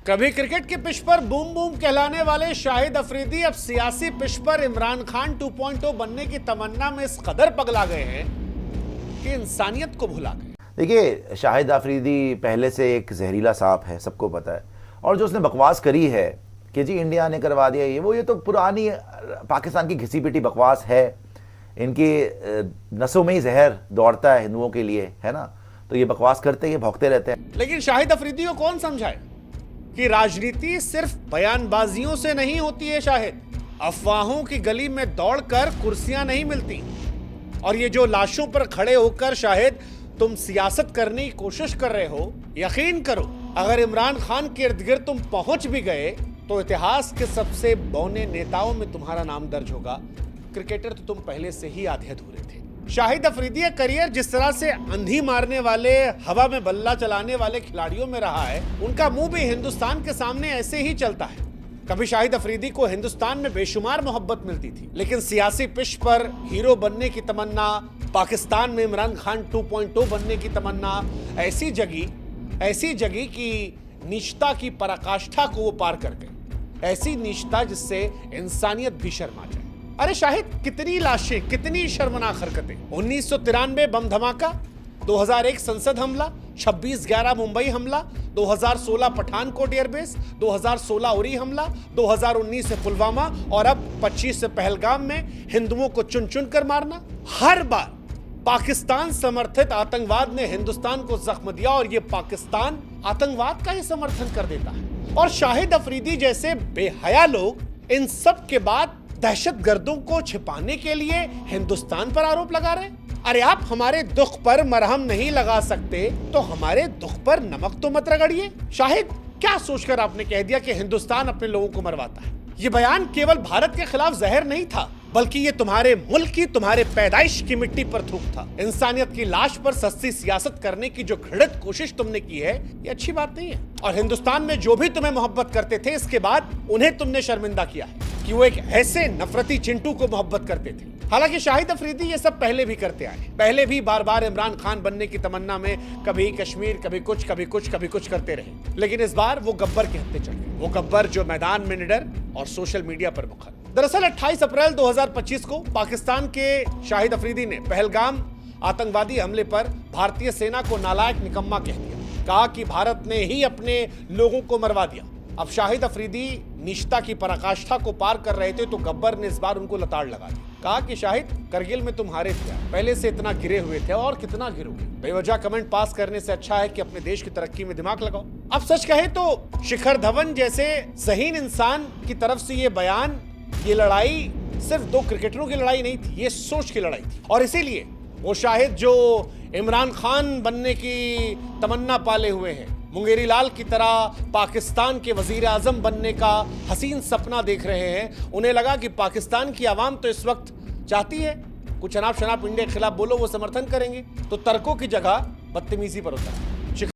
कभी क्रिकेट की पिच पर बूम बूम कहलाने वाले शाहिद अफरीदी अब सियासी पिच पर इमरान खान 2.0 बनने की तमन्ना में इस कदर पगला गए हैं कि इंसानियत को भुला गए। देखिए, शाहिद अफरीदी पहले से एक जहरीला सांप है, सबको पता है। और जो उसने बकवास करी है कि जी इंडिया ने करवा दिया ये तो पुरानी पाकिस्तान की घिसी पिटी बकवास है। इनकी नसों में ही जहर दौड़ता है हिंदुओं के लिए, है ना। तो ये बकवास करते ही भौंकते रहते हैं। लेकिन शाहिद अफरीदी को कौन समझाए कि राजनीति सिर्फ बयानबाजियों से नहीं होती है। शाहिद, अफवाहों की गली में दौड़कर कुर्सियां नहीं मिलती। और ये जो लाशों पर खड़े होकर शाहिद तुम सियासत करने की कोशिश कर रहे हो, यकीन करो अगर इमरान खान के इर्द गिर्द तुम पहुंच भी गए तो इतिहास के सबसे बौने नेताओं में तुम्हारा नाम दर्ज होगा। क्रिकेटर तो तुम पहले से ही आधे अधूरे थे। शाहिद अफरीदी का करियर जिस तरह से अंधी मारने वाले, हवा में बल्ला चलाने वाले खिलाड़ियों में रहा है, उनका मुंह भी हिंदुस्तान के सामने ऐसे ही चलता है। कभी शाहिद अफरीदी को हिंदुस्तान में बेशुमार मोहब्बत मिलती थी, लेकिन सियासी पिच पर हीरो बनने की तमन्ना, पाकिस्तान में इमरान खान 2.0 बनने की तमन्ना ऐसी जगी कि नीचता की पराकाष्ठा को वो पार कर गए। ऐसी नीचता जिससे इंसानियत भी शर्मा जाए। अरे शाहिद, कितनी लाशें, कितनी शर्मनाक हरकतें। 1993 बम धमाका, 2001 संसद हमला, 26/11 मुंबई हमला, 2016 पठानकोट एयरबेस, 2016 उरी हमला, 2019 से पुलवामा और अब 25 से पहलगाम में हिंदुओं को चुन चुन कर मारना। हर बार पाकिस्तान समर्थित आतंकवाद ने हिंदुस्तान को जख्म दिया और यह पाकिस्तान आतंकवाद का ही समर्थन कर देता है। और शाहिद अफरीदी जैसे बेहया लोग इन सब के बाद दहशतगर्दों को छिपाने के लिए हिंदुस्तान पर आरोप लगा रहे हैं। अरे आप हमारे दुख पर मरहम नहीं लगा सकते तो हमारे दुख पर नमक तो मत रगड़िए। शाहिद, क्या सोचकर आपने कह दिया कि हिंदुस्तान अपने लोगों को मरवाता है? ये बयान केवल भारत के खिलाफ जहर नहीं था, बल्कि ये तुम्हारे मुल्क की, तुम्हारे पैदाइश की मिट्टी पर थूक था। इंसानियत की लाश पर सस्ती सियासत करने की जो घृणित कोशिश तुमने की है, ये अच्छी बात नहीं है। और हिंदुस्तान में जो भी तुम्हें मोहब्बत करते थे, इसके बाद उन्हें तुमने शर्मिंदा किया है कि वो एक ऐसे नफरती चिंटू को मोहब्बत करते थे। हालांकि शाहिद अफरीदी ये सब पहले भी करते आए। पहले भी बार बार इमरान खान बनने की तमन्ना में कभी कश्मीर, कभी कुछ करते रहे। लेकिन इस बार वो गब्बर के हत्थे चढ़ गए। वो गब्बर जो मैदान में निडर और सोशल मीडिया पर मुखर। दरअसल 28 अप्रैल 2025 को पाकिस्तान के शाहिद अफरीदी ने पहलगाम आतंकवादी हमले पर भारतीय सेना को नालायक निकम्मा कह दिया। कहा कि भारत ने ही अपने लोगों को मरवा दिया। अब शाहिद अफरीदी निष्ठा की पराकाष्ठा को पार कर रहे थे तो गब्बर ने इस बार उनको लताड़ लगा दी। कहा कि शाहिद, करगिल में तुम हारे थे, पहले से इतना गिरे हुए थे और कितना गिरोगे। बेवजह कमेंट पास करने से अच्छा है कि अपने देश की तरक्की में दिमाग लगाओ। अब सच कहे तो शिखर धवन जैसे ज़हीन इंसान की तरफ से ये बयान, ये लड़ाई सिर्फ दो क्रिकेटरों की लड़ाई नहीं थी, ये सोच की लड़ाई थी। और इसीलिए वो शाहिद जो इमरान खान बनने की तमन्ना पाले हुए हैं, मुंगेरी लाल की तरह पाकिस्तान के वजीर आजम बनने का हसीन सपना देख रहे हैं, उन्हें लगा कि पाकिस्तान की आवाम तो इस वक्त चाहती है कुछ अनाप शनाप इंडिया के खिलाफ बोलो, वो समर्थन करेंगे, तो तर्कों की जगह बदतमीजी पर उतर।